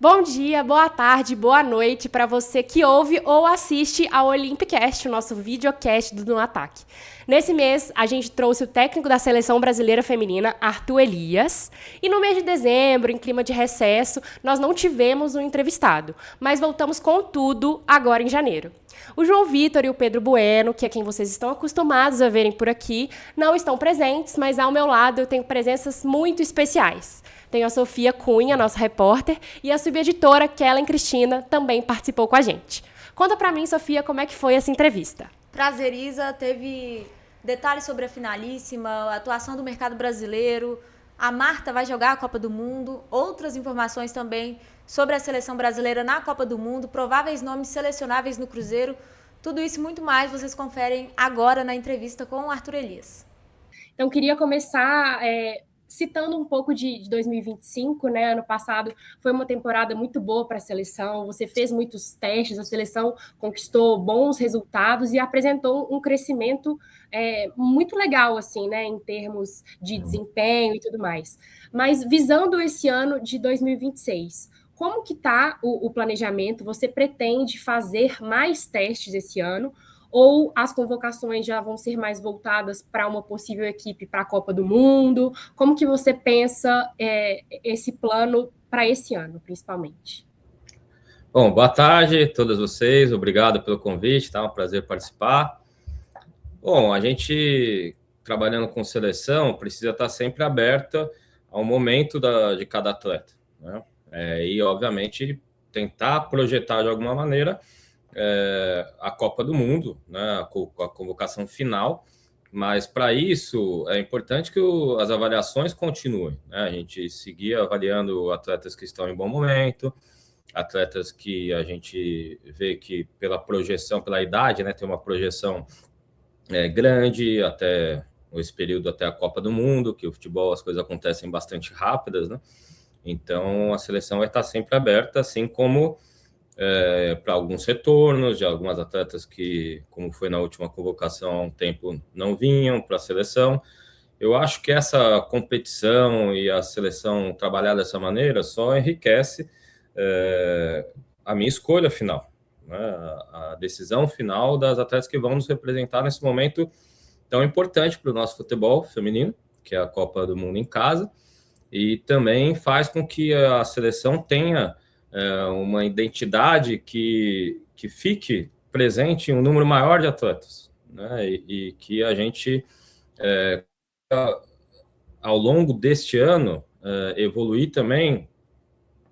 Bom dia, boa tarde, boa noite para você que ouve ou assiste ao Olympicast, o nosso videocast do No Ataque. Nesse mês, a gente trouxe o técnico da Seleção Brasileira Feminina, Arthur Elias, e no mês de dezembro, em clima de recesso, nós não tivemos um entrevistado, mas voltamos com tudo agora em janeiro. O João Vitor e o Pedro Bueno, que é quem vocês estão acostumados a verem por aqui, não estão presentes, mas ao meu lado eu tenho presenças muito especiais. Tenho a Sofia Cunha, nossa repórter, e a subeditora Kellen Cristina também participou com a gente. Conta pra mim, Sofia, como é que foi essa entrevista? Prazer, Isa. Teve detalhes sobre a finalíssima, a atuação do mercado brasileiro. A Marta vai jogar a Copa do Mundo. Outras informações também sobre a seleção brasileira na Copa do Mundo, prováveis nomes selecionáveis no Cruzeiro. Tudo isso e muito mais vocês conferem agora na entrevista com o Arthur Elias. Então, queria começar citando um pouco de 2025, né? Ano passado foi uma temporada muito boa para a seleção, você fez muitos testes, a seleção conquistou bons resultados e apresentou um crescimento muito legal, assim, né? Em termos de desempenho e tudo mais. Mas visando esse ano de 2026, como que está o planejamento? Você pretende fazer mais testes esse ano? Ou as convocações já vão ser mais voltadas para uma possível equipe para a Copa do Mundo? Como que você pensa esse plano para esse ano, principalmente? Bom, boa tarde a todas vocês, obrigado pelo convite, tá um prazer participar. Bom, a gente, trabalhando com seleção, precisa estar sempre aberta ao momento de cada atleta, né? E, obviamente, tentar projetar de alguma maneira a Copa do Mundo, né, a convocação final, mas para isso é importante que as avaliações continuem, né? A gente seguir avaliando atletas que estão em bom momento, atletas que a gente vê que pela projeção, pela idade, né, tem uma projeção grande até esse período, até a Copa do Mundo, que o futebol, as coisas acontecem bastante rápidas, né? Então a seleção vai estar sempre aberta, assim como para alguns retornos de algumas atletas que, como foi na última convocação há um tempo, não vinham para a seleção. Eu acho que essa competição e a seleção trabalhar dessa maneira só enriquece a minha escolha final, né? A decisão final das atletas que vão nos representar nesse momento tão importante para o nosso futebol feminino, que é a Copa do Mundo em casa, e também faz com que a seleção tenha uma identidade que fique presente em um número maior de atletas, né? E que a gente, ao longo deste ano, evoluir também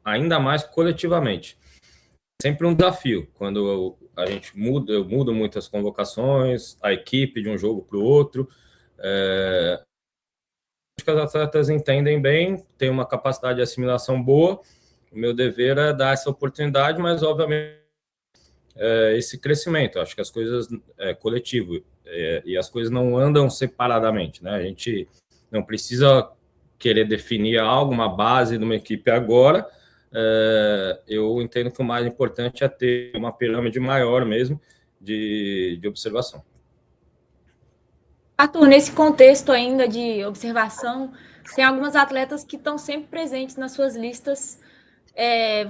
ainda mais coletivamente. Sempre um desafio, quando a gente eu mudo muitas convocações, a equipe de um jogo para o outro, acho que as atletas entendem bem, têm uma capacidade de assimilação boa. O meu dever é dar essa oportunidade, mas, obviamente, esse crescimento. Acho que as coisas coletivo e as coisas não andam separadamente, né? A gente não precisa querer definir algo, uma base de uma equipe agora. Eu entendo que o mais importante é ter uma pirâmide maior mesmo de observação. Arthur, nesse contexto ainda de observação, tem algumas atletas que estão sempre presentes nas suas listas.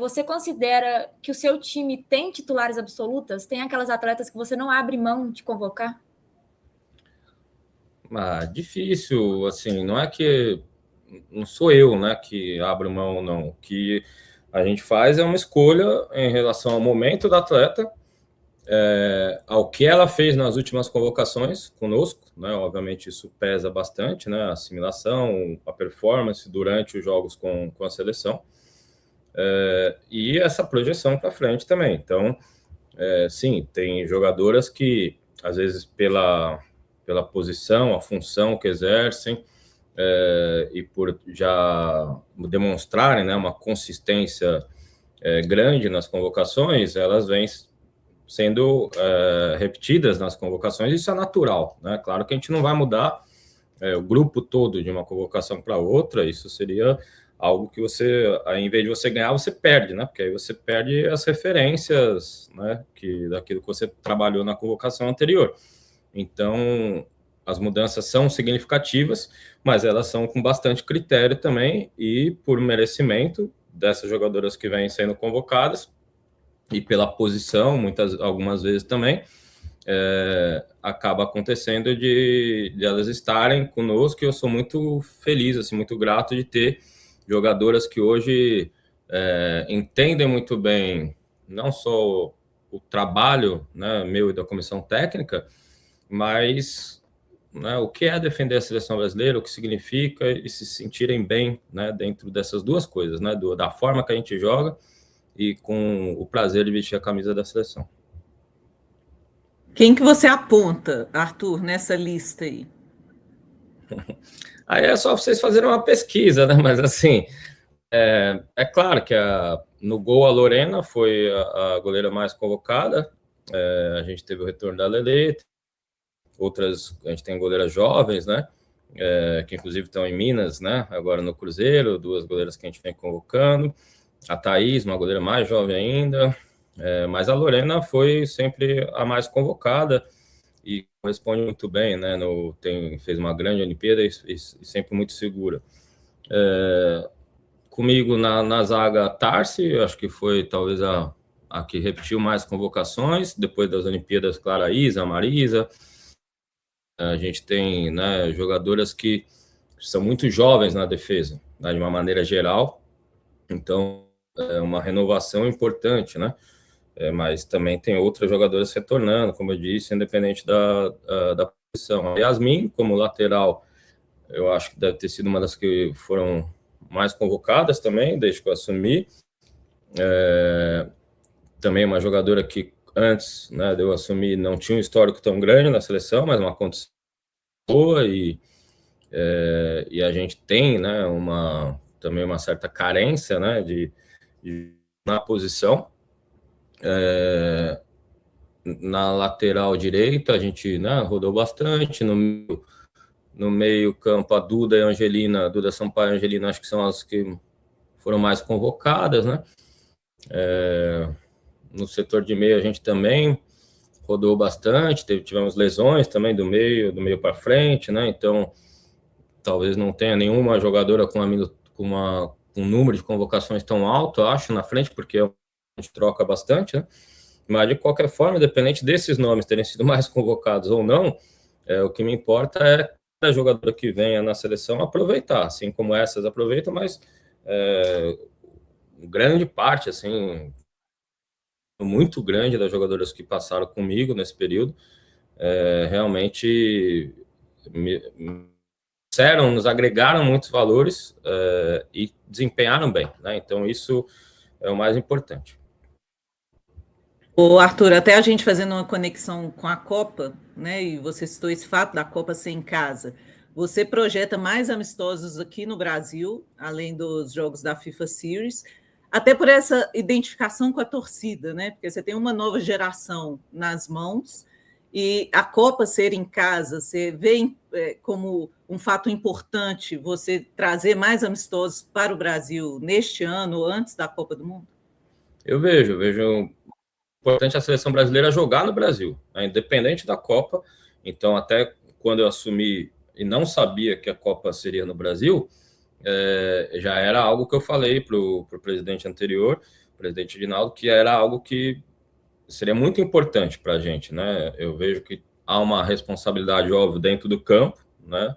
Você considera que o seu time tem titulares absolutas? Tem aquelas atletas que você não abre mão de convocar? Difícil, assim, não é que não sou eu, né, que abro mão, não. O que a gente faz é uma escolha em relação ao momento da atleta, ao que ela fez nas últimas convocações conosco, né? Obviamente isso pesa bastante, né? A assimilação, a performance durante os jogos com a seleção, e essa projeção para frente também. Então, sim, tem jogadoras que, às vezes, pela posição, a função que exercem, e por já demonstrarem, né, uma consistência grande nas convocações, elas vêm sendo repetidas nas convocações. Isso é natural, né? Claro que a gente não vai mudar o grupo todo de uma convocação para outra. Isso seria algo que você, ao invés de você ganhar, você perde, né? Porque aí você perde as referências, né, daquilo que você trabalhou na convocação anterior. Então, as mudanças são significativas, mas elas são com bastante critério também e por merecimento dessas jogadoras que vêm sendo convocadas, e pela posição, algumas vezes também, acaba acontecendo de elas estarem conosco, e eu sou muito feliz, assim, muito grato de ter jogadoras que hoje entendem muito bem, não só o trabalho, né, meu e da comissão técnica, mas, né, o que é defender a seleção brasileira, o que significa, e se sentirem bem, né, dentro dessas duas coisas, né, da forma que a gente joga e com o prazer de vestir a camisa da seleção. Quem que você aponta, Arthur, nessa lista aí? Aí é só vocês fazerem uma pesquisa, né? Mas assim, é claro que no gol a Lorena foi a goleira mais convocada. A gente teve o retorno da Lelê, outras, a gente tem goleiras jovens, né? Que inclusive estão em Minas, né? Agora no Cruzeiro, duas goleiras que a gente vem convocando. A Thaís, uma goleira mais jovem ainda. Mas a Lorena foi sempre a mais convocada e responde muito bem, né? Fez uma grande Olimpíada e sempre muito segura. Comigo na zaga, Tarsi, acho que foi talvez a que repetiu mais convocações. Depois das Olimpíadas, Clara Isa, Marisa. A gente tem, né, jogadoras que são muito jovens na defesa, né, de uma maneira geral. Então, é uma renovação importante, né? Mas também tem outras jogadoras retornando, como eu disse, independente da posição. A Yasmin, como lateral, eu acho que deve ter sido uma das que foram mais convocadas também, desde que eu assumi. Também uma jogadora que antes, né, de eu assumir, não tinha um histórico tão grande na seleção, mas uma condição boa, e a gente tem, né, também uma certa carência, né, na posição. Na lateral direita a gente, né, rodou bastante. No meio campo, a Duda e a Angelina, Duda Sampaio e Angelina, acho que são as que foram mais convocadas, né? No setor de meio a gente também rodou bastante, tivemos lesões também do meio para frente, né? Então talvez não tenha nenhuma jogadora com um número de convocações tão alto, eu acho, na frente, porque a gente troca bastante, né? Mas, de qualquer forma, independente desses nomes terem sido mais convocados ou não, o que me importa é a jogadora que venha na seleção aproveitar, assim como essas aproveitam, mas grande parte, assim, muito grande das jogadoras que passaram comigo nesse período, realmente nos agregaram muitos valores e desempenharam bem, né? Então, isso é o mais importante. Ô, Arthur, até a gente fazendo uma conexão com a Copa, né? E você citou esse fato da Copa ser em casa. Você projeta mais amistosos aqui no Brasil, além dos jogos da FIFA Series, até por essa identificação com a torcida, né? Porque você tem uma nova geração nas mãos e a Copa ser em casa, você vê como um fato importante você trazer mais amistosos para o Brasil neste ano, antes da Copa do Mundo? Eu vejo importante a seleção brasileira jogar no Brasil, né, independente da Copa. Então, até quando eu assumi e não sabia que a Copa seria no Brasil, já era algo que eu falei para o presidente anterior, o presidente Rinaldo, que era algo que seria muito importante para a gente, né? Eu vejo que há uma responsabilidade, óbvio, dentro do campo, né?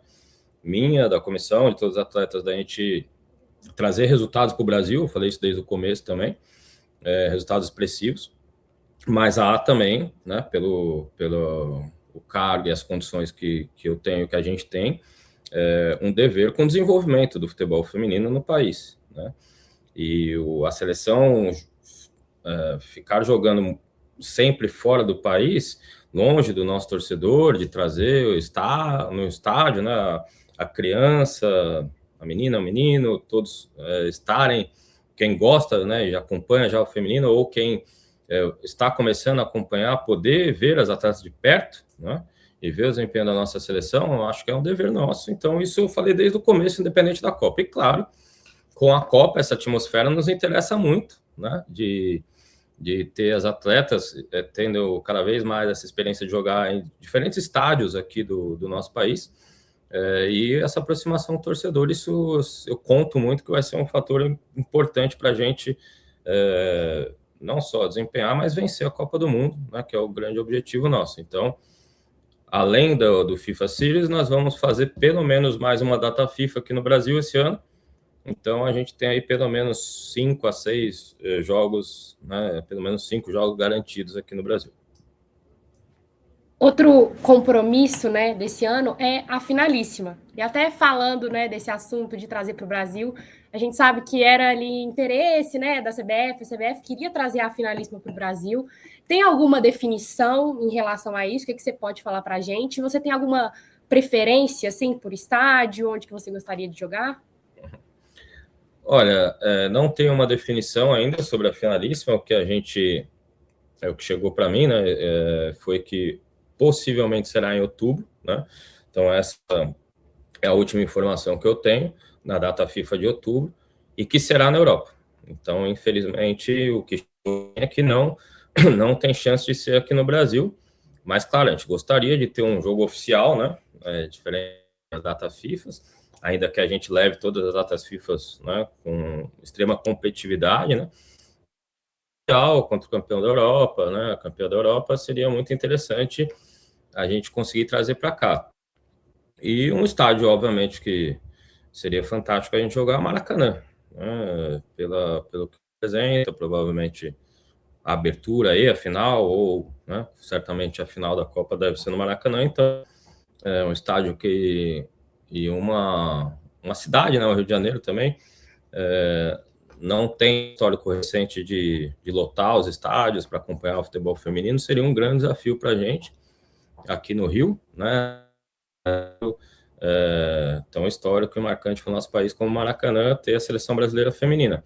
Minha, da comissão, de todos os atletas, da gente trazer resultados para o Brasil. Eu falei isso desde o começo também, resultados expressivos. Mas há também, né, pelo o cargo e as condições que eu tenho, que a gente tem, um dever com o desenvolvimento do futebol feminino no país, né? E a seleção ficar jogando sempre fora do país, longe do nosso torcedor, de trazer no estádio, né, a criança, a menina, o menino, todos estarem, quem gosta, né, já acompanha já o feminino, ou quem está começando a acompanhar, poder ver as atletas de perto, né, e ver o desempenho da nossa seleção, eu acho que é um dever nosso. Então, isso eu falei desde o começo, independente da Copa. E, claro, com a Copa, essa atmosfera nos interessa muito, né, de ter as atletas tendo cada vez mais essa experiência de jogar em diferentes estádios aqui do nosso país. E essa aproximação do torcedor, isso eu conto muito que vai ser um fator importante para a gente não só desempenhar, mas vencer a Copa do Mundo, né, que é o grande objetivo nosso. Então, além do FIFA Series, nós vamos fazer pelo menos mais uma data FIFA aqui no Brasil esse ano. Então, a gente tem aí pelo menos 5 a 6 jogos, né, pelo menos 5 jogos garantidos aqui no Brasil. Outro compromisso, né, desse ano é a finalíssima. E até falando, né, desse assunto de trazer para o Brasil, a gente sabe que era ali interesse, né, da CBF, a CBF queria trazer a finalíssima para o Brasil. Tem alguma definição em relação a isso? O que você pode falar para a gente? Você tem alguma preferência, assim, por estádio, onde que você gostaria de jogar? Olha, não tem uma definição ainda sobre a finalíssima. O que o que chegou para mim, né, foi que possivelmente será em outubro, né? Então essa é a última informação que eu tenho na data FIFA de outubro e que será na Europa. Então, infelizmente, o que é que não tem chance de ser aqui no Brasil, mas claro, a gente gostaria de ter um jogo oficial, né? Diferente das datas FIFA, ainda que a gente leve todas as datas FIFA, né, com extrema competitividade, né? Contra o campeão da Europa, né? Campeão da Europa seria muito interessante a gente conseguir trazer para cá. E um estádio, obviamente, que seria fantástico a gente jogar Maracanã, né? Pelo que representa, provavelmente a abertura aí, a final, ou, né, certamente a final da Copa deve ser no Maracanã. Então, é um estádio e uma cidade, né, o Rio de Janeiro também, não tem histórico recente de lotar os estádios para acompanhar o futebol feminino. Seria um grande desafio para a gente aqui no Rio, né? Tão histórico e marcante para o nosso país como o Maracanã ter a seleção brasileira feminina.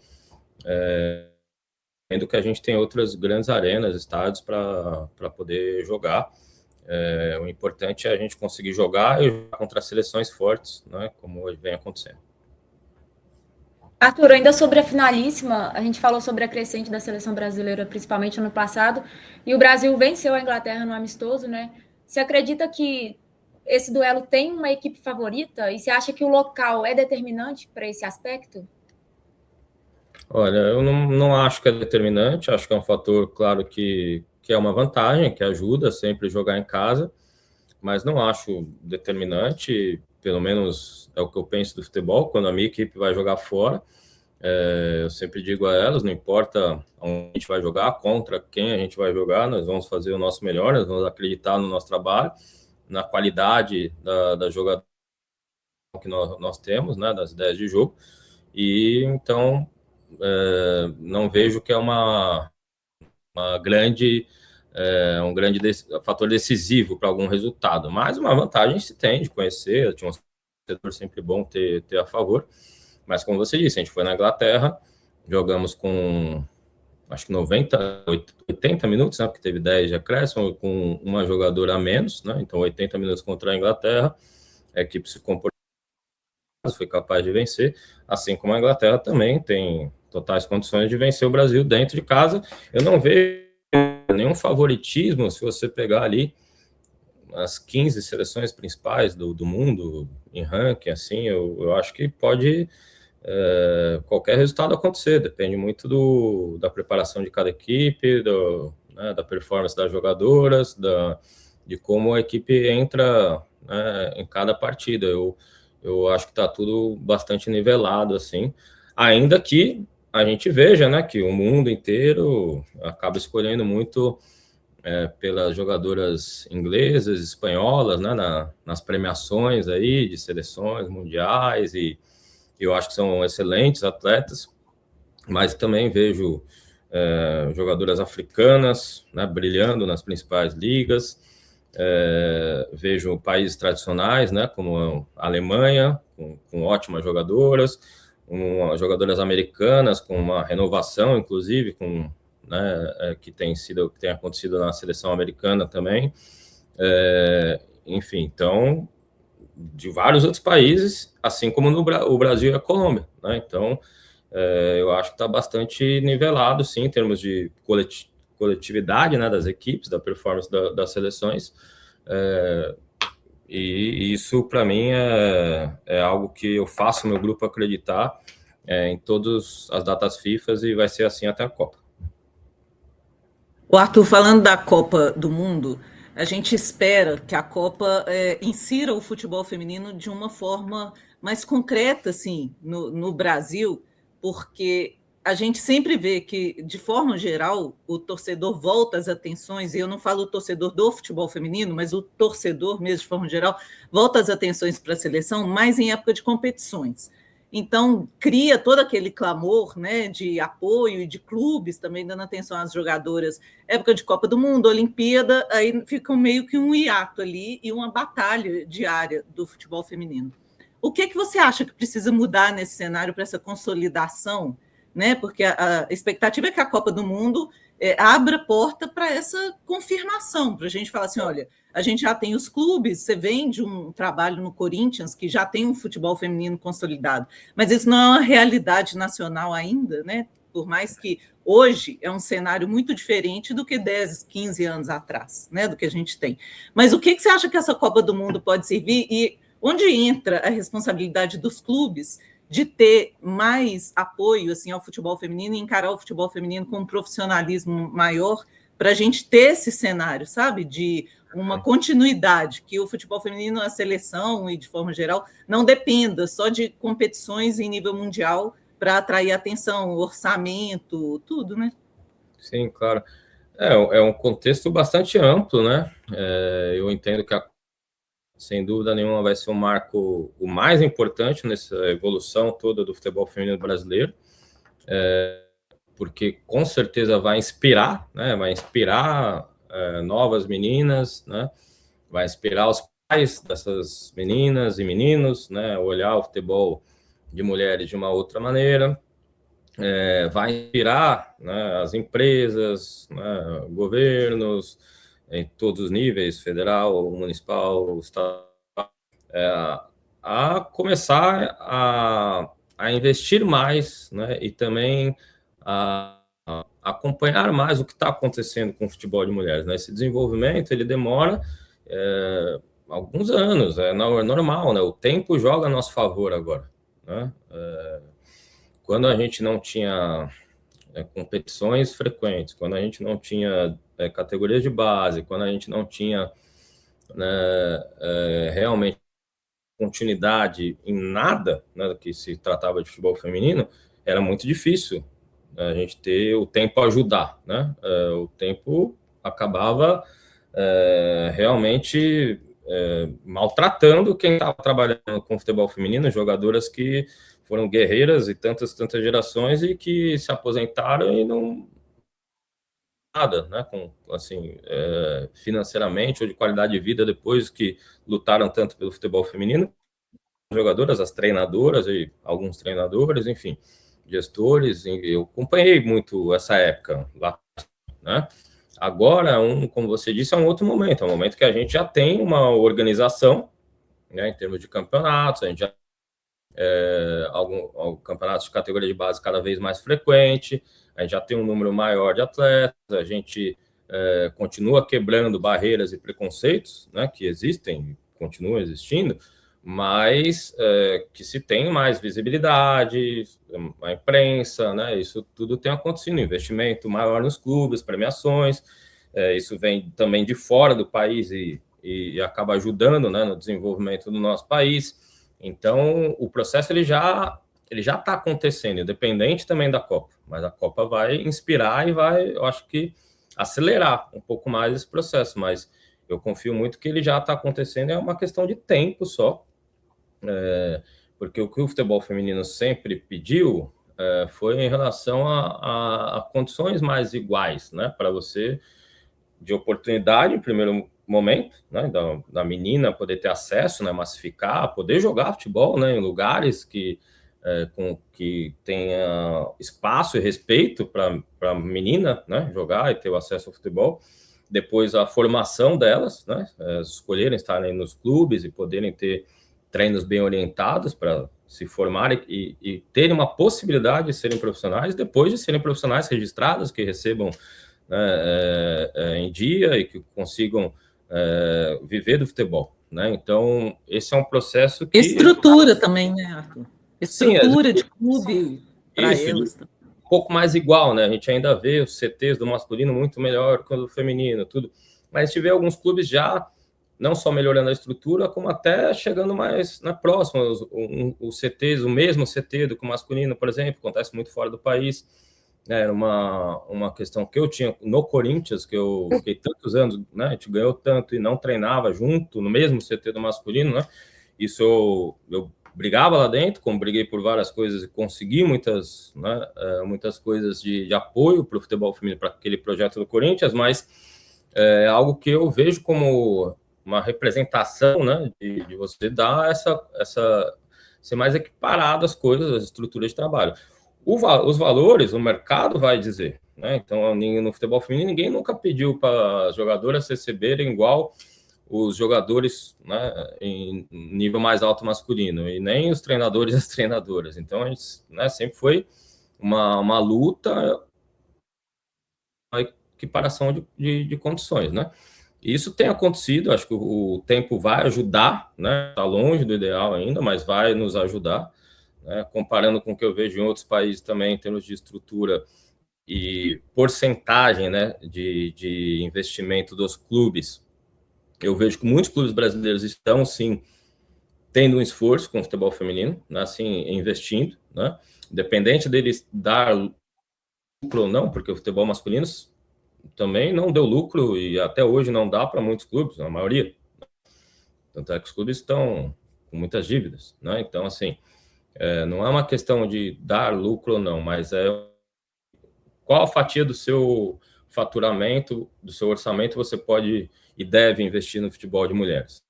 Sendo que a gente tem outras grandes arenas, estádios para poder jogar. O importante é a gente conseguir jogar contra seleções fortes, né, como vem acontecendo. Arthur, ainda sobre a finalíssima, a gente falou sobre a crescente da seleção brasileira, principalmente ano passado, e o Brasil venceu a Inglaterra no amistoso, né? Você acredita que esse duelo tem uma equipe favorita? E você acha que o local é determinante para esse aspecto? Olha, eu não acho que é determinante, acho que é um fator, claro, que é uma vantagem, que ajuda sempre a jogar em casa, mas não acho determinante, pelo menos é o que eu penso do futebol, quando a minha equipe vai jogar fora, eu sempre digo a elas, não importa onde a gente vai jogar, contra quem a gente vai jogar, nós vamos fazer o nosso melhor, nós vamos acreditar no nosso trabalho, na qualidade da jogadora que nós temos, né, das ideias de jogo, e então não vejo que é uma grande um grande fator decisivo para algum resultado, mas uma vantagem se tem de conhecer, tinha um setor sempre bom ter a favor, mas como você disse, a gente foi na Inglaterra, jogamos com acho que 80 minutos, né, porque teve 10 de acréscimo, com uma jogadora a menos, né, então 80 minutos contra a Inglaterra, a equipe se comportou, foi capaz de vencer, assim como a Inglaterra também tem totais condições de vencer o Brasil dentro de casa. Eu não vejo nenhum favoritismo se você pegar ali as 15 seleções principais do mundo em ranking, assim, eu acho que pode qualquer resultado acontecer, depende muito da preparação de cada equipe, né, da performance das jogadoras, de como a equipe entra, né, em cada partida. Eu acho que está tudo bastante nivelado, assim, ainda que a gente veja, né, que o mundo inteiro acaba escolhendo muito pelas jogadoras inglesas, espanholas, né, nas premiações aí de seleções mundiais, e eu acho que são excelentes atletas, mas também vejo jogadoras africanas, né, brilhando nas principais ligas, vejo países tradicionais, né, como a Alemanha, com ótimas jogadoras, jogadoras americanas com uma renovação, inclusive, né, que tem acontecido na seleção americana também. Enfim, então, de vários outros países, assim como o Brasil e a Colômbia, né? Então, eu acho que está bastante nivelado, sim, em termos de coletividade, né, das equipes, da performance das seleções, E isso, para mim, é algo que eu faço meu grupo acreditar em todas as datas FIFA e vai ser assim até a Copa. O Arthur, falando da Copa do Mundo, a gente espera que a Copa insira o futebol feminino de uma forma mais concreta, assim, no Brasil, porque a gente sempre vê que, de forma geral, o torcedor volta as atenções, e eu não falo o torcedor do futebol feminino, mas o torcedor mesmo, de forma geral, volta as atenções para a seleção mais em época de competições. Então, cria todo aquele clamor, né, de apoio e de clubes também dando atenção às jogadoras. Época de Copa do Mundo, Olimpíada, aí fica meio que um hiato ali e uma batalha diária do futebol feminino. O que você acha que precisa mudar nesse cenário para essa consolidação, né? Porque a expectativa é que a Copa do Mundo abra porta para essa confirmação, para a gente falar assim, olha, a gente já tem os clubes, você vem de um trabalho no Corinthians, que já tem um futebol feminino consolidado, mas isso não é uma realidade nacional ainda, né? Por mais que hoje é um cenário muito diferente do que 10, 15 anos atrás, né? Do que a gente tem. Mas o que você acha que essa Copa do Mundo pode servir e onde entra a responsabilidade dos clubes de ter mais apoio assim, ao futebol feminino e encarar o futebol feminino com um profissionalismo maior para a gente ter esse cenário, sabe? De uma continuidade, que o futebol feminino, a seleção e de forma geral, não dependa só de competições em nível mundial para atrair atenção, orçamento, tudo, né? Sim, claro. É um contexto bastante amplo, né? Eu entendo que sem dúvida nenhuma vai ser um marco o mais importante nessa evolução toda do futebol feminino brasileiro, porque com certeza vai inspirar, né? Vai inspirar novas meninas, né? Vai inspirar os pais dessas meninas e meninos, né? Olhar o futebol de mulheres de uma outra maneira, vai inspirar, né, as empresas, né, governos, em todos os níveis, federal, municipal, estadual, a começar a investir mais, né, e também a acompanhar mais o que está acontecendo com o futebol de mulheres, né? Esse desenvolvimento ele demora alguns anos, é normal, né? O tempo joga a nosso favor agora, né? Quando a gente não tinha competições frequentes, quando a gente não tinha categorias de base, quando a gente não tinha, né, realmente continuidade em nada, né, que se tratava de futebol feminino, era muito difícil a gente ter o tempo a ajudar, né? O tempo acabava realmente maltratando quem estava trabalhando com futebol feminino, jogadoras que foram guerreiras e tantas gerações e que se aposentaram e não nada, né, com, assim, financeiramente ou de qualidade de vida depois que lutaram tanto pelo futebol feminino, jogadoras, as treinadoras e alguns treinadores, enfim, gestores. Eu acompanhei muito essa época lá, né? Agora, como você disse, é um outro momento, é um momento que a gente já tem uma organização, né, em termos de campeonatos, a gente já algum campeonatos de categoria de base cada vez mais frequente, a gente já tem um número maior de atletas, a gente continua quebrando barreiras e preconceitos, né, que existem, continuam existindo, mas que se tem mais visibilidade, a imprensa, né, isso tudo tem acontecido, investimento maior nos clubes, premiações, isso vem também de fora do país e acaba ajudando, né, no desenvolvimento do nosso país. Então, o processo ele já está acontecendo, independente também da Copa, mas a Copa vai inspirar e vai, eu acho que, acelerar um pouco mais esse processo, mas eu confio muito que ele já está acontecendo, é uma questão de tempo só, porque o que o futebol feminino sempre pediu foi em relação a condições mais iguais, né, para você, de oportunidade, em primeiro momento, né, da menina poder ter acesso, né, massificar, poder jogar futebol, né, em lugares que tenha espaço e respeito para a menina, né, jogar e ter o acesso ao futebol. Depois a formação delas, né, escolherem estarem nos clubes e poderem ter treinos bem orientados para se formarem e terem uma possibilidade de serem profissionais, depois de serem profissionais registrados, que recebam, né, em dia e que consigam viver do futebol, né? Então, esse é um processo que... Estrutura também, né, Arthur? Estrutura Sim, de clube para elas. Um pouco mais igual, né? A gente ainda vê os CTs do masculino muito melhor que o do feminino, tudo. Mas a gente vê alguns clubes já não só melhorando a estrutura, como até chegando mais na próxima. Os CTs, o mesmo CT do que o masculino, por exemplo, acontece muito fora do país. Era uma questão que eu tinha no Corinthians, que eu fiquei tantos anos, né? A gente ganhou tanto e não treinava junto no mesmo CT do masculino, né? Isso eu brigava lá dentro, como briguei por várias coisas e consegui muitas coisas de apoio para o futebol feminino, para aquele projeto do Corinthians, mas é algo que eu vejo como uma representação, né, de você dar ser mais equiparado às coisas, às estruturas de trabalho. Os valores, o mercado vai dizer, né? Então, no futebol feminino, ninguém nunca pediu para as jogadoras receberem igual os jogadores, né, em nível mais alto masculino, e nem os treinadores e as treinadoras. Então, a gente, né, sempre foi uma luta, uma equiparação de condições, né? E isso tem acontecido, acho que o tempo vai ajudar, né? Está longe do ideal ainda, mas vai nos ajudar, né? Comparando com o que eu vejo em outros países também, em termos de estrutura e porcentagem, né, de investimento dos clubes. Eu vejo que muitos clubes brasileiros estão, sim, tendo um esforço com o futebol feminino, né, assim, investindo, né, independente deles dar lucro ou não, porque o futebol masculino também não deu lucro e até hoje não dá para muitos clubes, a maioria. Tanto é que os clubes estão com muitas dívidas, né? Então, assim, não é uma questão de dar lucro ou não, mas é qual a fatia do seu faturamento, do seu orçamento você pode e deve investir no futebol de mulheres.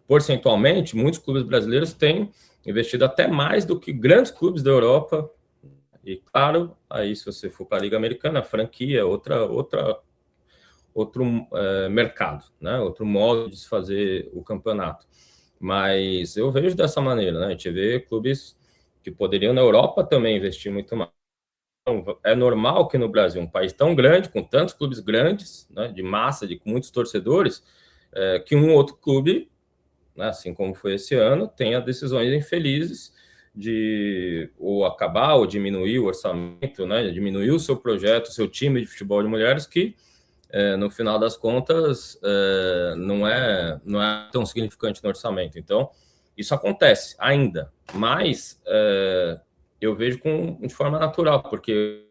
Porcentualmente, muitos clubes brasileiros têm investido até mais do que grandes clubes da Europa. E, claro, aí se você for para a Liga Americana, a franquia é outro mercado, né? Outro modo de se fazer o campeonato. Mas eu vejo dessa maneira, né? A gente vê clubes que poderiam na Europa também investir muito mais. Então, é normal que no Brasil, um país tão grande, com tantos clubes grandes, né, de massa, com muitos torcedores, que um outro clube, né, assim como foi esse ano, tenha decisões infelizes de ou acabar ou diminuir o orçamento, né, diminuir o seu projeto, o seu time de futebol de mulheres, que no final das contas não é tão significante no orçamento. Então, isso acontece ainda, mas eu vejo de forma natural, porque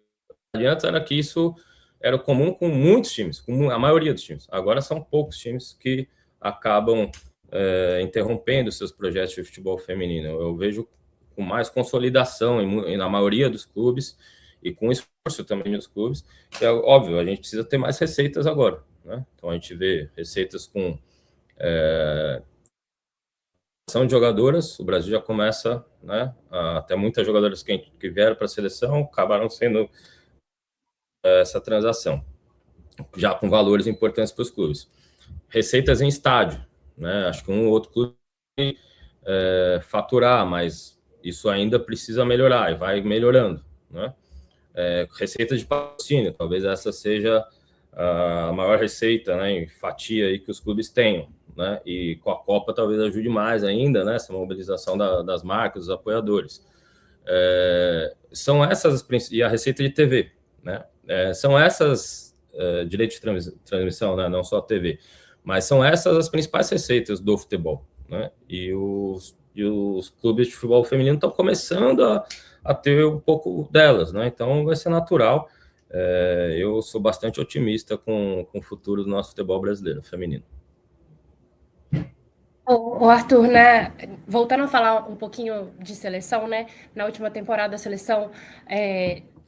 antes era que isso era comum com muitos times, com a maioria dos times. Agora são poucos times que acabam interrompendo seus projetos de futebol feminino. Eu vejo com mais consolidação na maioria dos clubes e com esforço também dos clubes, que é óbvio, a gente precisa ter mais receitas agora, né? Então a gente vê receitas com são de jogadoras, o Brasil já começa, né, até muitas jogadoras que vieram para a seleção acabaram sendo essa transação, já com valores importantes para os clubes. Receitas em estádio, né? Acho que um ou outro clube faturar, mas isso ainda precisa melhorar e vai melhorando, né? Receita de patrocínio, talvez essa seja a maior receita, né, em fatia aí que os clubes tenham, né? E com a Copa talvez ajude mais ainda, né? Essa mobilização das marcas, dos apoiadores. São essas, e a receita de TV, né? São essas direitos de transmissão, né? Não só a TV, mas são essas as principais receitas do futebol, né? E os clubes de futebol feminino estão começando a ter um pouco delas, né? Então vai ser natural. Eu sou bastante otimista com o futuro do nosso futebol brasileiro feminino. O Arthur, né, voltando a falar um pouquinho de seleção, né, na última temporada a seleção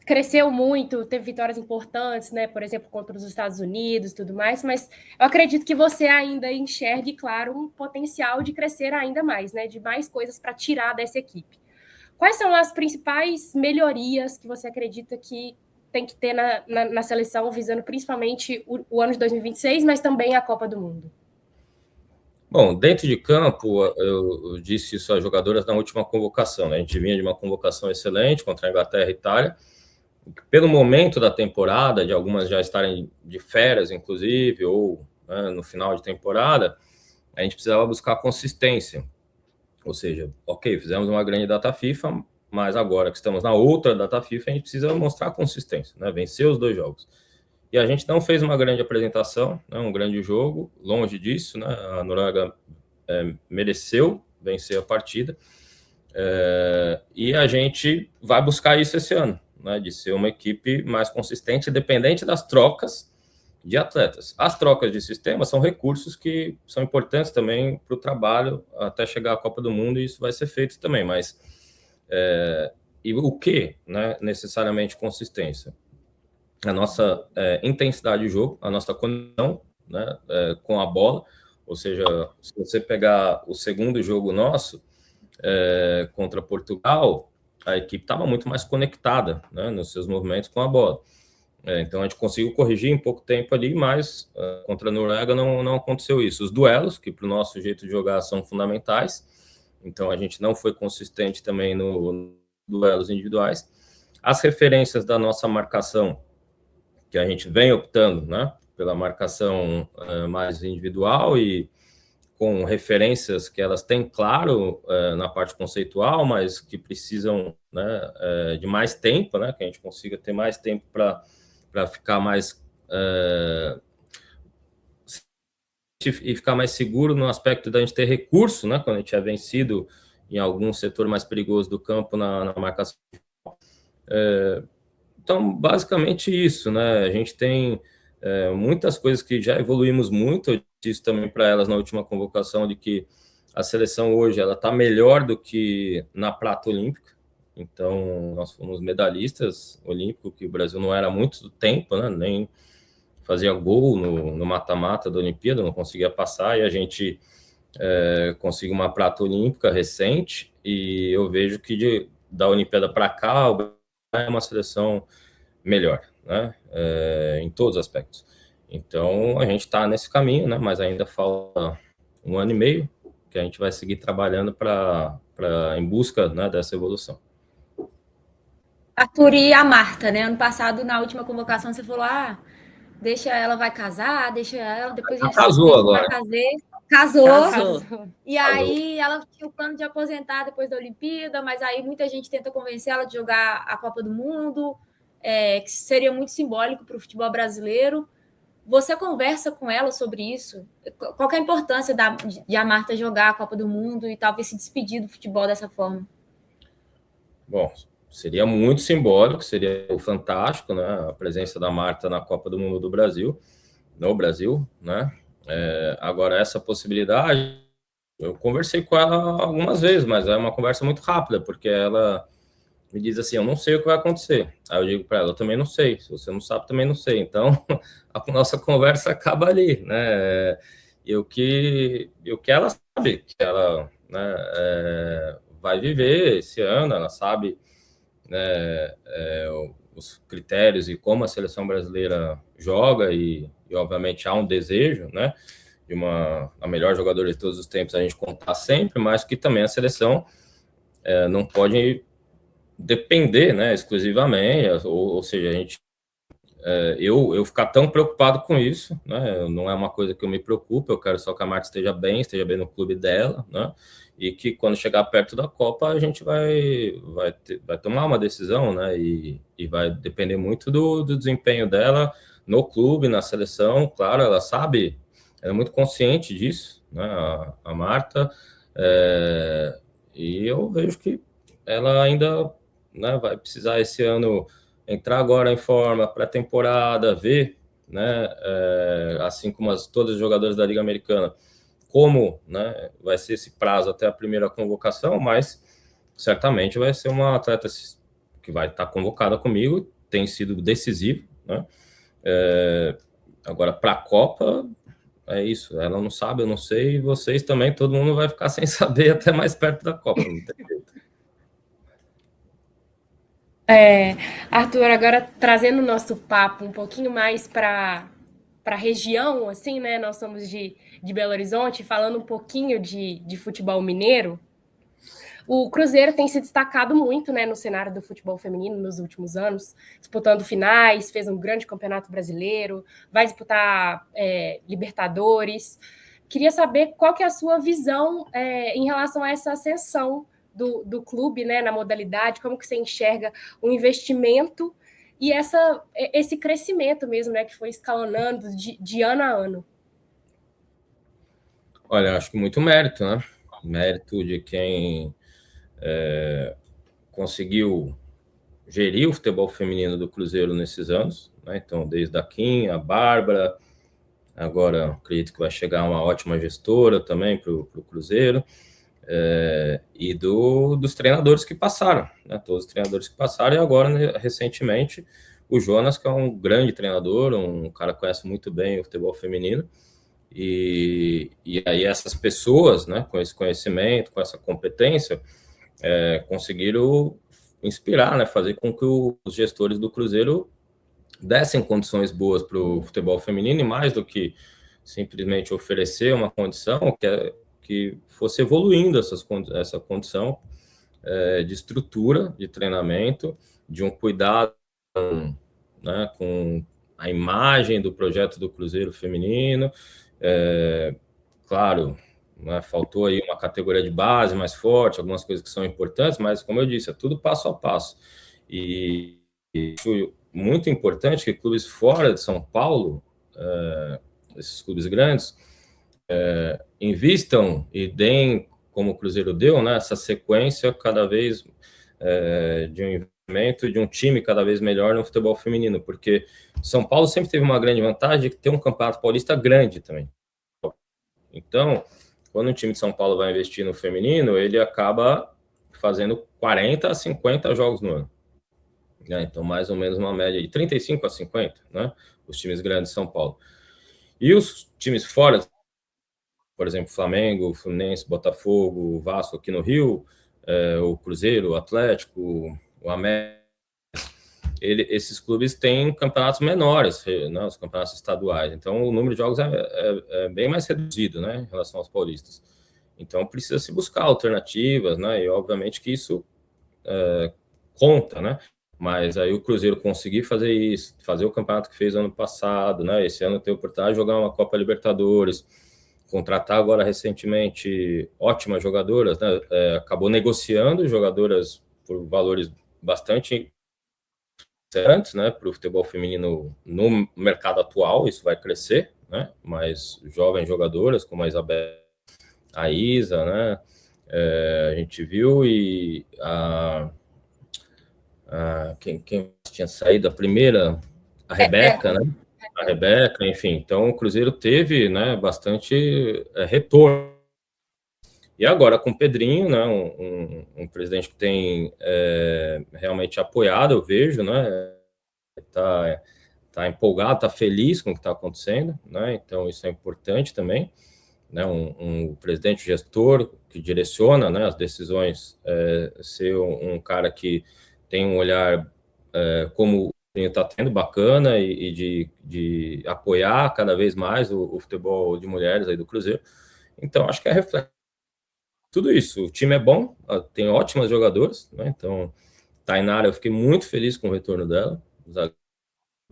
cresceu muito, teve vitórias importantes, né, por exemplo, contra os Estados Unidos e tudo mais, mas eu acredito que você ainda enxergue, claro, um potencial de crescer ainda mais, né, de mais coisas para tirar dessa equipe. Quais são as principais melhorias que você acredita que tem que ter na seleção, visando principalmente o ano de 2026, mas também a Copa do Mundo? Bom, dentro de campo, eu disse isso às jogadoras na última convocação, né? A gente vinha de uma convocação excelente contra a Inglaterra e Itália. Pelo momento da temporada, de algumas já estarem de férias, inclusive, ou, né, no final de temporada, a gente precisava buscar consistência. Ou seja, ok, fizemos uma grande data FIFA, mas agora que estamos na outra data FIFA, a gente precisa mostrar consistência, né? Vencer os 2 jogos. E a gente não fez uma grande apresentação, né? Um grande jogo, longe disso, né? A Noruega mereceu vencer a partida, e a gente vai buscar isso esse ano, né? De ser uma equipe mais consistente, independente das trocas de atletas. As trocas de sistema são recursos que são importantes também para o trabalho até chegar à Copa do Mundo, e isso vai ser feito também, mas e o que, né, necessariamente consistência? A nossa intensidade de jogo, a nossa conexão, né, com a bola, ou seja, se você pegar o segundo jogo nosso contra Portugal, a equipe estava muito mais conectada, né, nos seus movimentos com a bola. Então, a gente conseguiu corrigir em pouco tempo ali, mas contra a Noruega não aconteceu isso. Os duelos, que para o nosso jeito de jogar são fundamentais, então a gente não foi consistente também nos duelos individuais. As referências da nossa marcação, que a gente vem optando, né, pela marcação mais individual e com referências que elas têm, claro, na parte conceitual, mas que precisam, né, de mais tempo, né, que a gente consiga ter mais tempo para ficar mais e ficar mais seguro no aspecto da gente ter recurso, né, quando a gente é vencido em algum setor mais perigoso do campo na marcação. Então, basicamente isso, né? A gente tem muitas coisas que já evoluímos muito. Eu disse também para elas na última convocação de que a seleção hoje ela está melhor do que na prata olímpica. Então, nós fomos medalhistas olímpicos, que o Brasil não era há muito tempo, né? Nem fazia gol no mata-mata da Olimpíada, não conseguia passar, e a gente conseguiu uma prata olímpica recente, e eu vejo que da Olimpíada para cá, o Brasil é uma seleção melhor, né? Em todos os aspectos. Então, a gente está nesse caminho, né? Mas ainda falta 1 ano e meio, que a gente vai seguir trabalhando em busca, né, dessa evolução. Arthur, e a Marta, né? Ano passado, na última convocação, você falou: deixa ela, vai casar, deixa ela, depois a gente casou agora. vai fazer. Casou. E Casou. aí ela tinha o plano de aposentar depois da Olimpíada, mas aí muita gente tenta convencer ela de jogar a Copa do Mundo, que seria muito simbólico para o futebol brasileiro. Você conversa com ela sobre isso? Qual que é a importância de a Marta jogar a Copa do Mundo e talvez se despedir do futebol dessa forma? Bom, seria muito simbólico, seria fantástico, né? A presença da Marta na Copa do Mundo do Brasil, no Brasil, né? Agora, essa possibilidade, eu conversei com ela algumas vezes, mas é uma conversa muito rápida, porque ela me diz assim: eu não sei o que vai acontecer. Aí eu digo para ela: eu também não sei. Se você não sabe, também não sei. Então, a nossa conversa acaba ali, né? E o que ela sabe, que ela, né, vai viver esse ano, ela sabe, né, os critérios e como a seleção brasileira joga, e obviamente há um desejo, né, de a melhor jogadora de todos os tempos a gente contar sempre, mas que também a seleção não pode depender, né, exclusivamente, ou seja, a gente eu ficar tão preocupado com isso, né, não é uma coisa que eu me preocupo, eu quero só que a Marta esteja bem no clube dela, né, e que quando chegar perto da Copa a gente vai tomar uma decisão, né, e vai depender muito do desempenho dela no clube, na seleção. Claro, ela sabe, ela é muito consciente disso, né, a Marta, e eu vejo que ela ainda, né, vai precisar esse ano entrar agora em forma, pré-temporada, ver, né, assim como todas as jogadoras da Liga Americana, como, né, vai ser esse prazo até a primeira convocação, mas certamente vai ser uma atleta que vai estar convocada comigo, tem sido decisivo, né? Agora, para a Copa, é isso, ela não sabe, eu não sei, e vocês também, todo mundo vai ficar sem saber até mais perto da Copa, não tem jeito. Arthur, agora trazendo o nosso papo um pouquinho mais para a região, assim, né? Nós somos de Belo Horizonte, falando um pouquinho de futebol mineiro. O Cruzeiro tem se destacado muito, né, no cenário do futebol feminino nos últimos anos, disputando finais, fez um grande campeonato brasileiro, vai disputar Libertadores. Queria saber qual que é a sua visão em relação a essa ascensão do clube, né, na modalidade, como que você enxerga o investimento e esse crescimento mesmo, né, que foi escalonando de ano a ano. Olha, acho que muito mérito, né? Mérito de quem conseguiu gerir o futebol feminino do Cruzeiro nesses anos, né? Então, desde a Kim, a Bárbara, agora acredito que vai chegar uma ótima gestora também para o Cruzeiro, e dos treinadores que passaram, né? Todos os treinadores que passaram, e agora, né, recentemente, o Jonas, que é um grande treinador, um cara que conhece muito bem o futebol feminino, e aí essas pessoas, né, com esse conhecimento, com essa competência, conseguiram inspirar, né, fazer com que os gestores do Cruzeiro dessem condições boas para o futebol feminino, e mais do que simplesmente oferecer uma condição, que fosse evoluindo essa condição de estrutura, de treinamento, de um cuidado, né, com a imagem do projeto do Cruzeiro feminino. Claro, né, faltou aí uma categoria de base mais forte, algumas coisas que são importantes, mas, como eu disse, é tudo passo a passo. E acho muito importante que clubes fora de São Paulo, esses clubes grandes, invistam e deem, como o Cruzeiro deu, né, essa sequência cada vez de um investimento, de um time cada vez melhor no futebol feminino, porque São Paulo sempre teve uma grande vantagem de ter um campeonato paulista grande também. Então, quando um time de São Paulo vai investir no feminino, ele acaba fazendo 40 a 50 jogos no ano. Então, mais ou menos uma média de 35 a 50, né? Os times grandes de São Paulo. E os times fora, por exemplo, Flamengo, Fluminense, Botafogo, Vasco aqui no Rio, o Cruzeiro, o Atlético, o América, esses clubes têm campeonatos menores, né, os campeonatos estaduais. Então, o número de jogos é bem mais reduzido, né, em relação aos paulistas. Então, precisa se buscar alternativas, né, e obviamente que isso conta, né. Mas aí o Cruzeiro conseguir fazer isso, fazer o campeonato que fez ano passado, né, esse ano ter a oportunidade de jogar uma Copa Libertadores, contratar agora recentemente ótimas jogadoras, né, acabou negociando jogadoras por valores bastante interessantes, né, para o futebol feminino no mercado atual. Isso vai crescer, né, mas jovens jogadoras como a Isabel, a Isa, né, a gente viu, e quem tinha saído a primeira, a Rebeca, né? A Rebeca, enfim. Então, o Cruzeiro teve, né, bastante retorno. E agora, com o Pedrinho, né, um presidente que tem realmente apoiado, eu vejo, né? Tá empolgado, está feliz com o que está acontecendo, né? Então, isso é importante também, né? Um presidente gestor que direciona, né, as decisões, ser um cara que tem um olhar como está tendo, bacana, e de apoiar cada vez mais o futebol de mulheres aí do Cruzeiro. Então, acho que reflexo tudo isso. O time é bom, tem ótimas jogadoras, né? Então, Tainara, eu fiquei muito feliz com o retorno dela,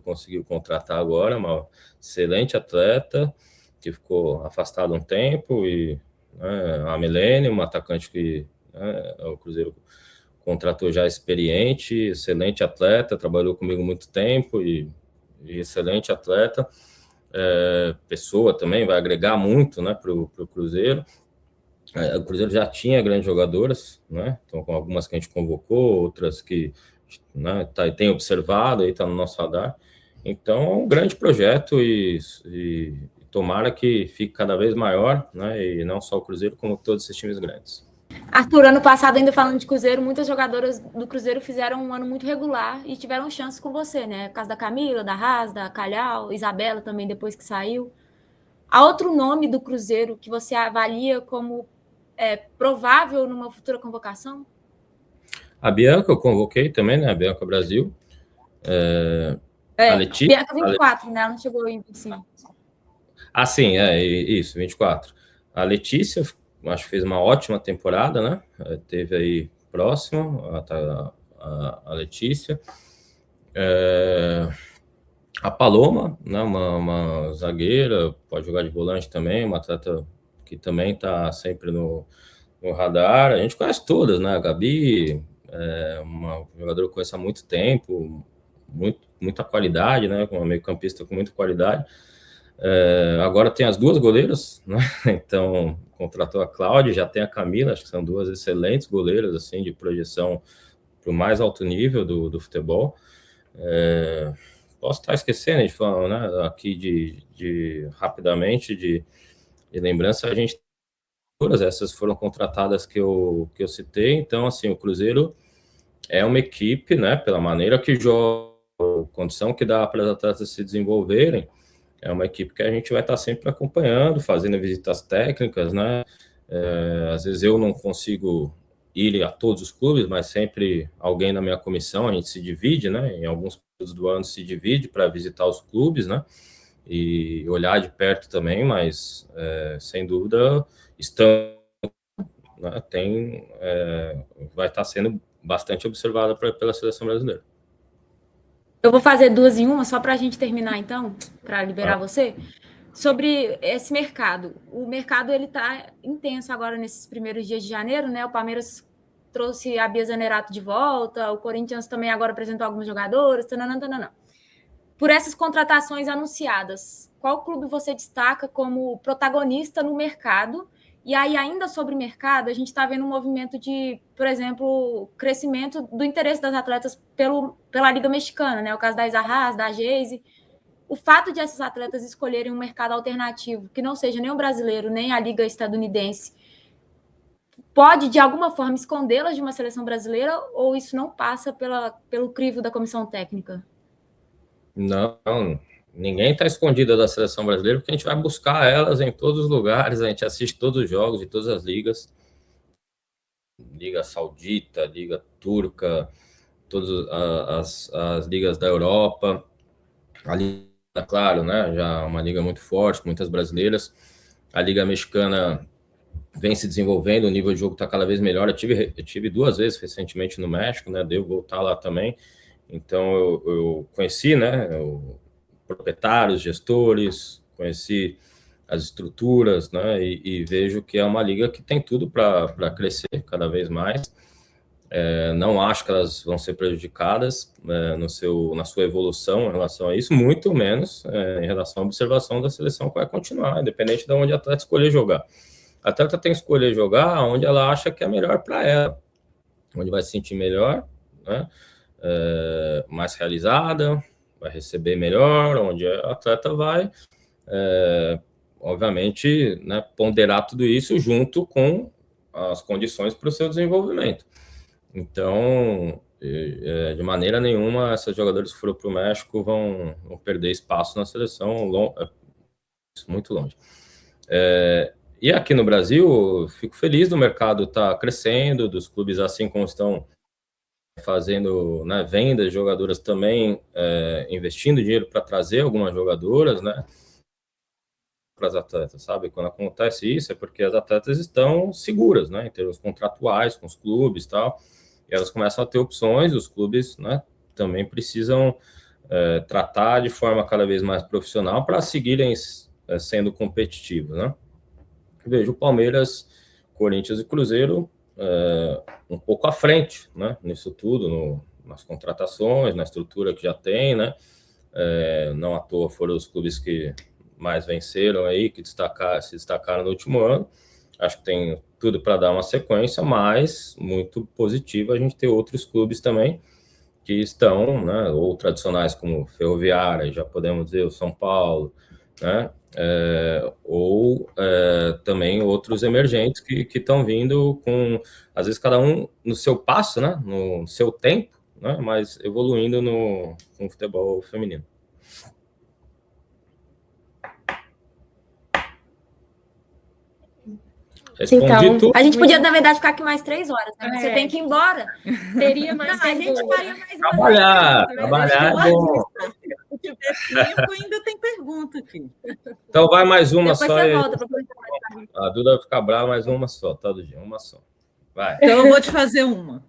conseguiu contratar agora, uma excelente atleta, que ficou afastada um tempo, e a Milene, uma atacante que o Cruzeiro contratou já experiente, excelente atleta, trabalhou comigo muito tempo, e excelente atleta, pessoa também, vai agregar muito, né, para o Cruzeiro. O Cruzeiro já tinha grandes jogadoras, né, então, com algumas que a gente convocou, outras que, né, tem observado, aí está no nosso radar. Então, é um grande projeto, e tomara que fique cada vez maior, né, e não só o Cruzeiro, como todos esses times grandes. Arthur, ano passado, ainda falando de Cruzeiro, muitas jogadoras do Cruzeiro fizeram um ano muito regular e tiveram chances com você, né? O caso da Camila, da Haas, da Calhau, Isabela também, depois que saiu. Há outro nome do Cruzeiro que você avalia como provável numa futura convocação? A Bianca eu convoquei também, né? A Bianca Brasil. A Letícia. Bianca 24, né? Ela não chegou em 25. Ah, sim, isso, 24. A Letícia, acho que fez uma ótima temporada, né? Teve aí próximo a Letícia. A Paloma, né, uma zagueira, pode jogar de volante também, uma atleta que também está sempre no radar. A gente conhece todas, né? A Gabi, uma jogadora que eu conheço há muito tempo, muita qualidade, né? Uma meio-campista com muita qualidade. Agora tem as duas goleiras, né? Então contratou a Cláudia, já tem a Camila, acho que são duas excelentes goleiras, assim, de projeção para o mais alto nível do futebol. Posso estar esquecendo de falar, né? Aqui rapidamente de lembrança, a gente todas essas foram contratadas que eu citei. Então, assim, o Cruzeiro é uma equipe, né? Pela maneira que joga, condição que dá para as atletas se desenvolverem. É uma equipe que a gente vai estar sempre acompanhando, fazendo visitas técnicas, né? Às vezes eu não consigo ir a todos os clubes, mas sempre alguém na minha comissão, a gente se divide, né? Em alguns períodos do ano se divide para visitar os clubes, né? E olhar de perto também, mas sem dúvida estão, né? Vai estar sendo bastante observada pela seleção brasileira. Eu vou fazer duas em uma, só para a gente terminar, então, para liberar você. Sobre esse mercado. O mercado ele está intenso agora nesses primeiros dias de janeiro, né? O Palmeiras trouxe a Bia Zanerato de volta, o Corinthians também agora apresentou alguns jogadores, tananã. Por essas contratações anunciadas, qual clube você destaca como protagonista no mercado? E aí, ainda sobre mercado, a gente está vendo um movimento de, por exemplo, crescimento do interesse das atletas pela Liga Mexicana, né? O caso da Isa Haas, da Geise. O fato de essas atletas escolherem um mercado alternativo, que não seja nem o brasileiro, nem a Liga estadunidense, pode, de alguma forma, escondê-las de uma seleção brasileira, ou isso não passa pelo crivo da comissão técnica? Não, ninguém está escondida da seleção brasileira, porque a gente vai buscar elas em todos os lugares, a gente assiste todos os jogos de todas as ligas, Liga Saudita, Liga Turca, todas as ligas da Europa, a Liga, claro, né, já uma liga muito forte, muitas brasileiras, a Liga Mexicana vem se desenvolvendo, o nível de jogo está cada vez melhor. Eu tive 2 vezes recentemente no México, né, devo voltar lá também. Então, eu conheci, né, proprietários, gestores, conheci as estruturas, né, e vejo que é uma liga que tem tudo para crescer cada vez mais. Não acho que elas vão ser prejudicadas na sua evolução em relação a isso, muito menos em relação à observação da seleção que vai continuar, independente de onde a atleta escolher jogar. A atleta tem que escolher jogar onde ela acha que é melhor para ela, onde vai se sentir melhor, né? Mais realizada, vai receber melhor, onde a atleta vai, obviamente, né, ponderar tudo isso junto com as condições para o seu desenvolvimento. Então, de maneira nenhuma, esses jogadores que foram para o México vão perder espaço na seleção, muito longe. E aqui no Brasil, fico feliz do mercado estar crescendo, dos clubes assim como estão fazendo, né, vendas de jogadoras também, investindo dinheiro para trazer algumas jogadoras, né, para as atletas, sabe? Quando acontece isso é porque as atletas estão seguras, né, em termos contratuais com os clubes e tal, e elas começam a ter opções, os clubes, né, também precisam tratar de forma cada vez mais profissional para seguirem sendo competitivos, né? Vejo o Palmeiras, Corinthians e Cruzeiro um pouco à frente, né, nisso tudo, nas contratações, na estrutura que já tem, né, não à toa foram os clubes que mais venceram aí, que se destacaram no último ano. Acho que tem tudo para dar uma sequência, mas muito positivo a gente ter outros clubes também que estão, né, ou tradicionais como Ferroviária, já podemos dizer o São Paulo, né, ou também outros emergentes que estão vindo com, às vezes, cada um no seu passo, né, no seu tempo, né, mas evoluindo no futebol feminino. Respondi então, tudo. A gente podia, na verdade, ficar aqui mais 3 horas, né? Você tem que ir embora. Teria mais Não, a gente faria mais Trabalhar é bom. Se tiver tempo, ainda tem pergunta aqui. Então vai mais uma Depois só. Você volta pra... A Duda vai ficar brava, mais uma só, todo dia, uma só. Vai. Então eu vou te fazer uma.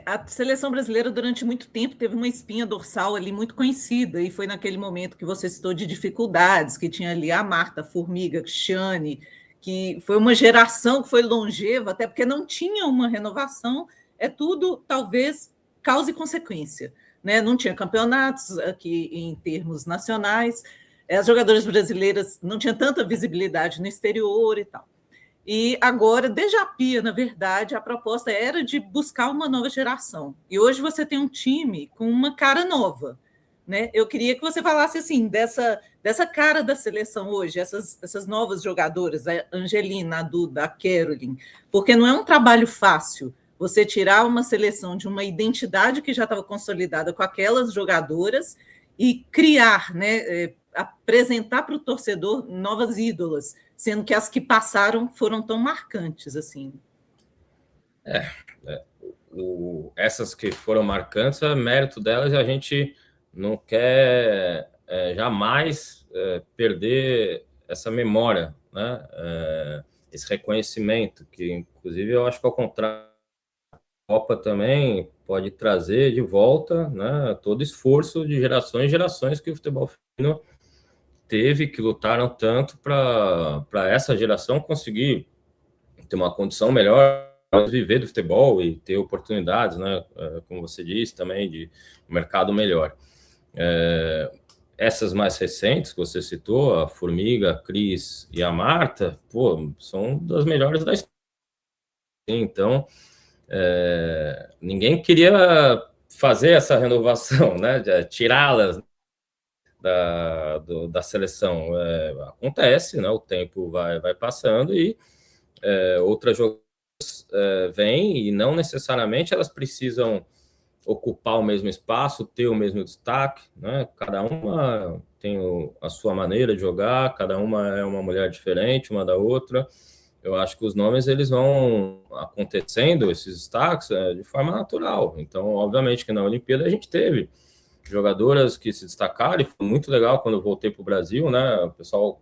A seleção brasileira, durante muito tempo, teve uma espinha dorsal ali muito conhecida, e foi naquele momento que você citou de dificuldades, que tinha ali a Marta, a Formiga, a Cristiane, que foi uma geração que foi longeva, até porque não tinha uma renovação, é tudo, talvez, causa e consequência, né? Não tinha campeonatos aqui em termos nacionais, as jogadoras brasileiras não tinham tanta visibilidade no exterior e tal. E agora, desde a Pia, na verdade, a proposta era de buscar uma nova geração. E hoje você tem um time com uma cara nova, né? Eu queria que você falasse assim dessa cara da seleção hoje, essas novas jogadoras, a Angelina, a Duda, a Caroline, porque não é um trabalho fácil você tirar uma seleção de uma identidade que já estava consolidada com aquelas jogadoras e criar, né, apresentar para o torcedor novas ídolas, sendo que as que passaram foram tão marcantes assim. Essas que foram marcantes, é mérito delas, e a gente não quer jamais perder essa memória, né? Esse reconhecimento, que inclusive eu acho que ao contrário, a Copa também pode trazer de volta, né, todo esforço de gerações e gerações que o futebol feminino teve, que lutaram tanto para essa geração conseguir ter uma condição melhor, viver do futebol e ter oportunidades, né, como você disse também, de um mercado melhor. Essas mais recentes que você citou, a Formiga, a Cris e a Marta, são das melhores da história. Então, ninguém queria fazer essa renovação, né, tirá-las da seleção. Acontece, né, o tempo vai passando e outras jogadoras vêm, e não necessariamente elas precisam ocupar o mesmo espaço, ter o mesmo destaque, né? Cada uma tem a sua maneira de jogar, cada uma é uma mulher diferente uma da outra. Eu acho que os nomes eles vão acontecendo, esses destaques, de forma natural. Então, obviamente que na Olimpíada a gente teve jogadoras que se destacaram, e foi muito legal quando eu voltei para o Brasil, né? O pessoal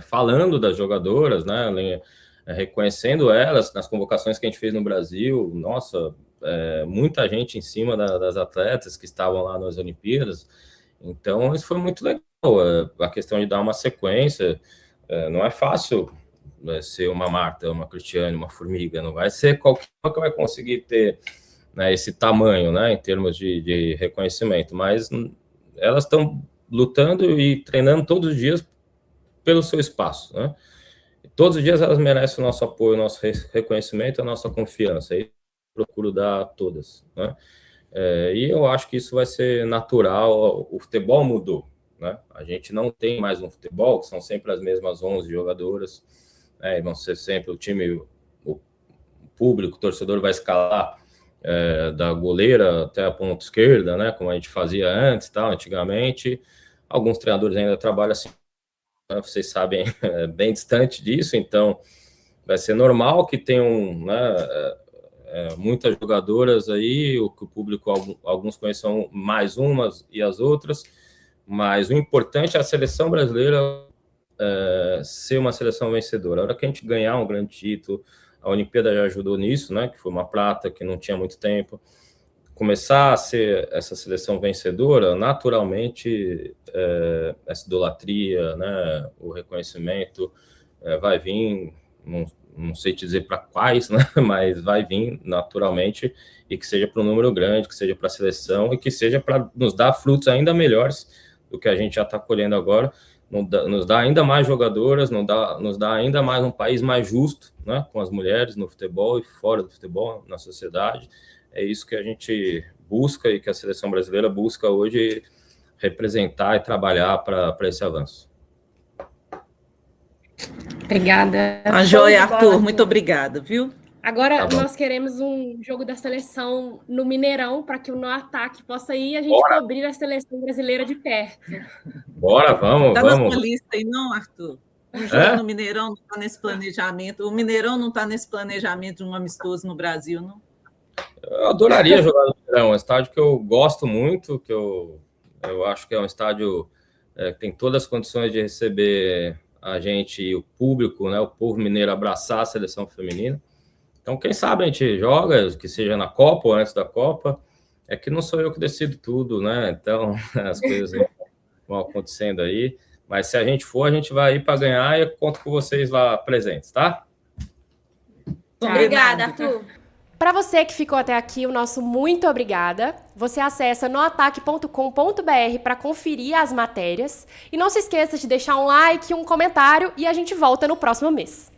falando das jogadoras, né? Reconhecendo elas nas convocações que a gente fez no Brasil. Nossa, muita gente em cima das atletas que estavam lá nas Olimpíadas. Então, isso foi muito legal. A questão de dar uma sequência, não é fácil ser uma Marta, uma Cristiane, uma Formiga, não vai ser qualquer uma que vai conseguir ter, né, esse tamanho, né, em termos de reconhecimento, mas elas estão lutando e treinando todos os dias pelo seu espaço, né? Todos os dias elas merecem o nosso apoio, o nosso reconhecimento, a nossa confiança, e procuro dar a todas, né? E eu acho que isso vai ser natural. O futebol mudou, né? A gente não tem mais um futebol que são sempre as mesmas 11 jogadoras, né? E vão ser sempre o time, o público, o torcedor vai escalar da goleira até a ponta esquerda, né? Como a gente fazia antes, tal, antigamente. Alguns treinadores ainda trabalham assim, né? Vocês sabem, bem distante disso, então vai ser normal que tenham, né, muitas jogadoras aí, o que o público, alguns conheçam mais umas e as outras, mas o importante é a seleção brasileira ser uma seleção vencedora. A hora que a gente ganhar um grande título, a Olimpíada já ajudou nisso, né, que foi uma prata que não tinha muito tempo, começar a ser essa seleção vencedora, naturalmente essa idolatria, né, o reconhecimento vai vir, não sei te dizer para quais, né, mas vai vir naturalmente, e que seja para um número grande, que seja para a seleção, e que seja para nos dar frutos ainda melhores do que a gente já está colhendo agora, nos dá ainda mais jogadoras, nos dá ainda mais um país mais justo, né, com as mulheres no futebol e fora do futebol, na sociedade. É isso que a gente busca e que a seleção brasileira busca hoje representar e trabalhar para esse avanço. Obrigada. A joia, Arthur, muito obrigada, viu? Agora nós queremos um jogo da seleção no Mineirão para que o No Ataque possa ir e a gente cobrir a seleção brasileira de perto. Bora, vamos. Tá na sua lista aí, não, Arthur? Um jogo no Mineirão não está nesse planejamento. O Mineirão não está nesse planejamento de um amistoso no Brasil, não? Eu adoraria jogar no Mineirão, é um estádio que eu gosto muito, que eu acho que é um estádio que tem todas as condições de receber a gente e o público, né, o povo mineiro abraçar a seleção feminina. Então, quem sabe a gente joga, que seja na Copa ou antes da Copa. É que não sou eu que decido tudo, né? Então, as coisas vão acontecendo aí. Mas se a gente for, a gente vai ir para ganhar e eu conto com vocês lá presentes, tá? Obrigada, Arthur. Para você que ficou até aqui, o nosso muito obrigada. Você acessa noataque.com.br para conferir as matérias. E não se esqueça de deixar um like, um comentário e a gente volta no próximo mês.